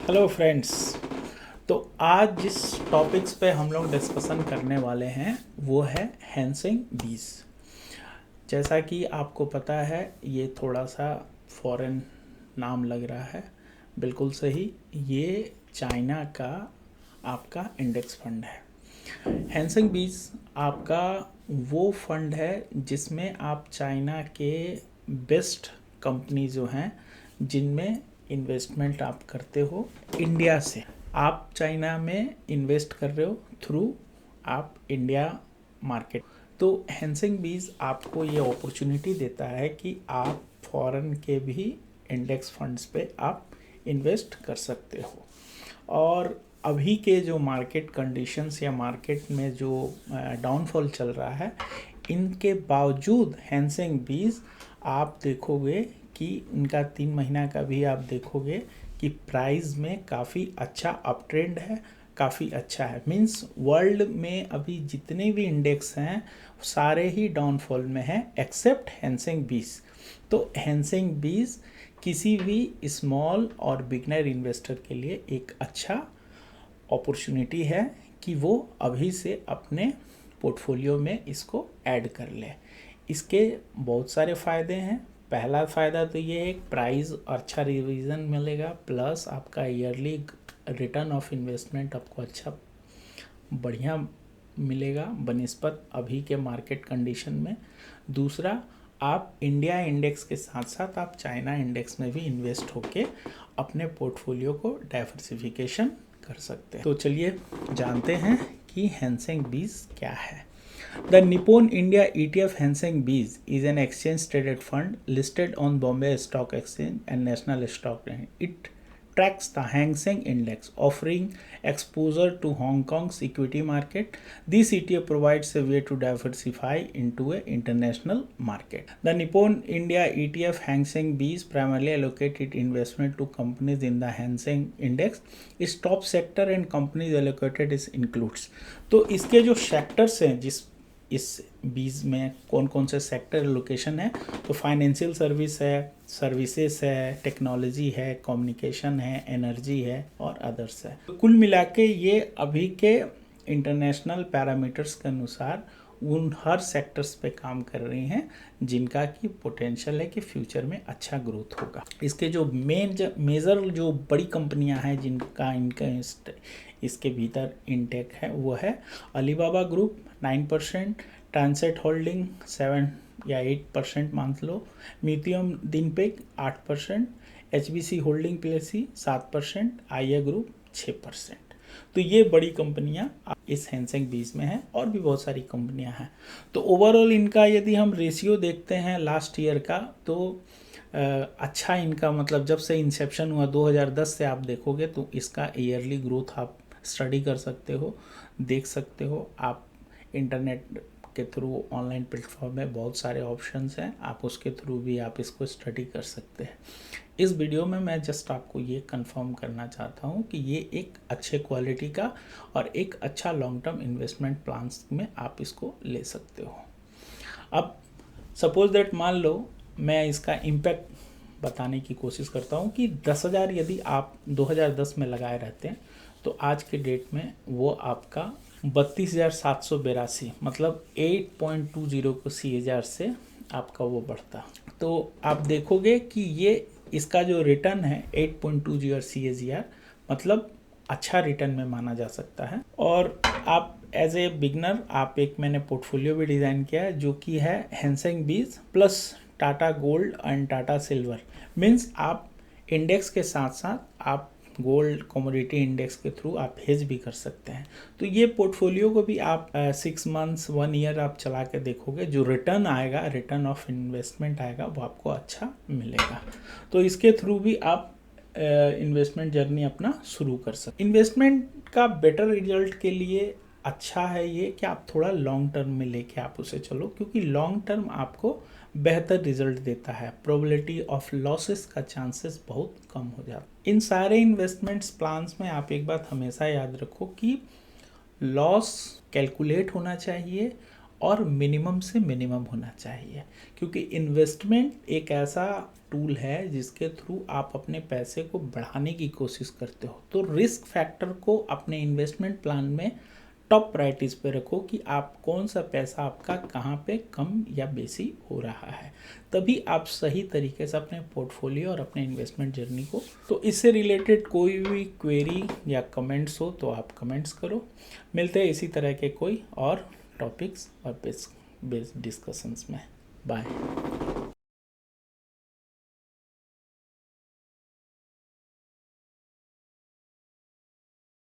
Hello friends. तो आज जिस टॉपिक्स पे हम लोग डिस्कशन करने वाले हैं वो है हैंसिंग बीज। जैसा कि आपको पता है ये थोड़ा सा फॉरेन नाम लग रहा है। बिल्कुल सही, ये चाइना का आपका इंडेक्स फंड है। हैंसिंग बीज आपका वो फंड है जिसमें आप चाइना के बेस्ट कंपनी जो हैं जिनमें इन्वेस्टमेंट आप करते हो इंडिया से। आप चाइना में इन्वेस्ट कर रहे हो थ्रू आप इंडिया मार्केट। तो हैंसिंग बीज आपको ये अपॉर्चुनिटी देता है कि आप फॉरेन के भी इंडेक्स फंड्स पे आप इन्वेस्ट कर सकते हो। और अभी के जो मार्केट कंडीशंस या मार्केट में जो डाउनफॉल चल रहा है, इनके बावजूद हैंसिंग बीज आप देखोगे कि इनका 3 महीना का भी आप देखोगे कि प्राइस में काफ़ी अच्छा अप ट्रेंड है, काफ़ी अच्छा है। मींस वर्ल्ड में अभी जितने भी इंडेक्स हैं सारे ही डाउनफॉल में हैं एक्सेप्ट हैंसिंग बीज। तो हैंसिंग बीज किसी भी स्मॉल और बिगनर इन्वेस्टर के लिए एक अच्छा अपॉर्चुनिटी है कि वो अभी से अपने पोर्टफोलियो में इसको ऐड कर ले। इसके बहुत सारे फ़ायदे हैं। पहला फ़ायदा तो ये है प्राइस अच्छा रिवीजन मिलेगा, प्लस आपका ईयरली रिटर्न ऑफ इन्वेस्टमेंट आपको अच्छा बढ़िया मिलेगा बनिस्पत अभी के मार्केट कंडीशन में। दूसरा, आप इंडिया इंडेक्स के साथ साथ आप चाइना इंडेक्स में भी इन्वेस्ट होके अपने पोर्टफोलियो को डाइवर्सिफिकेशन कर सकते हैं। तो चलिए जानते हैं कि हैंसिंग बीज क्या है। The Nippon India ETF Hang Bees is an exchange-traded fund listed on Bombay Stock Exchange and National Stock Exchange. It tracks the Hang Seng Index, offering exposure to Hong Kong's equity market. This ETF provides a way to diversify into an international market. The Nippon India ETF Hang Seng Bees primarily allocated investment to companies in the Hang Seng Index. its top sector and companies allocated is includes. तो इसके जो sectors हैं इस बीज में कौन कौन से सेक्टर लोकेशन है, तो फाइनेंशियल सर्विस है, सर्विसेज है, टेक्नोलॉजी है, कम्युनिकेशन है, एनर्जी है और अदर्स है। तो कुल मिला के ये अभी के इंटरनेशनल पैरामीटर्स के अनुसार उन हर सेक्टर्स पे काम कर रही हैं जिनका की पोटेंशियल है कि फ्यूचर में अच्छा ग्रोथ होगा। इसके जो मेजर जो बड़ी कंपनियां हैं जिनका इनका इसके भीतर इनटेक है वो है अलीबाबा ग्रुप 9%, ट्रांसेट होल्डिंग 7 या 8% मान लो, मितियम दिनपेग 8%, एचबीसी होल्डिंग प्लेसी 7%, आईए ग्रुप 6%। तो ये बड़ी कंपनियां इस हैंसिंग बीज में हैं और भी बहुत सारी कंपनियां हैं। तो ओवरऑल इनका यदि हम रेशियो देखते हैं लास्ट ईयर का, तो अच्छा इनका मतलब जब से इंसेप्शन हुआ 2010 से आप देखोगे तो इसका ईयरली ग्रोथ आप स्टडी कर सकते हो, देख सकते हो। आप इंटरनेट के थ्रू ऑनलाइन प्लेटफॉर्म में बहुत सारे ऑप्शंस हैं, आप उसके थ्रू भी आप इसको स्टडी कर सकते हैं। इस वीडियो में मैं जस्ट आपको ये कंफर्म करना चाहता हूँ कि ये एक अच्छे क्वालिटी का और एक अच्छा लॉन्ग टर्म इन्वेस्टमेंट प्लान्स में आप इसको ले सकते हो। अब सपोज दैट मान लो मैं इसका इम्पैक्ट बताने की कोशिश करता हूँ कि 10,000 यदि आप 2010 में लगाए रहते हैं तो आज के डेट में वो आपका 32,782 मतलब 8.20 को CAGR से आपका वो बढ़ता। तो आप देखोगे कि ये इसका जो रिटर्न है 8.20 CAGR मतलब अच्छा रिटर्न में माना जा सकता है। और आप एज ए बिगनर आप एक मैंने पोर्टफोलियो भी डिज़ाइन किया है जो कि है हैंसिंग बीज plus Tata gold and Tata silver. Means आप इंडेक्स के साथ साथ आप गोल्ड कमोडिटी इंडेक्स के थ्रू आप हेज भी कर सकते हैं। तो ये पोर्टफोलियो को भी आप 6 मंथ्स 1 ईयर आप चला के देखोगे, जो रिटर्न आएगा, रिटर्न ऑफ इन्वेस्टमेंट आएगा, वो आपको अच्छा मिलेगा। तो इसके थ्रू भी आप इन्वेस्टमेंट जर्नी अपना शुरू कर सकते। इन्वेस्टमेंट का बेटर रिजल्ट के लिए अच्छा है ये कि आप थोड़ा लॉन्ग टर्म में लेके आप उसे चलो, क्योंकि लॉन्ग टर्म आपको बेहतर रिजल्ट देता है। प्रोबेबिलिटी ऑफ लॉसेस का चांसेस बहुत कम हो जाता है। इन सारे इन्वेस्टमेंट्स प्लान्स में आप एक बात हमेशा याद रखो कि लॉस कैलकुलेट होना चाहिए और मिनिमम से मिनिमम होना चाहिए, क्योंकि इन्वेस्टमेंट एक ऐसा टूल है जिसके थ्रू आप अपने पैसे को बढ़ाने की कोशिश करते हो। तो रिस्क फैक्टर को अपने इन्वेस्टमेंट प्लान में टॉप प्रायोरिटीज़ पे रखो कि आप कौन सा पैसा आपका कहाँ पे कम या बेसी हो रहा है, तभी आप सही तरीके से अपने पोर्टफोलियो और अपने इन्वेस्टमेंट जर्नी को। तो इससे रिलेटेड कोई भी क्वेरी या कमेंट्स हो तो आप कमेंट्स करो। मिलते हैं इसी तरह के कोई और टॉपिक्स और बेस डिस्कशंस में। बाय।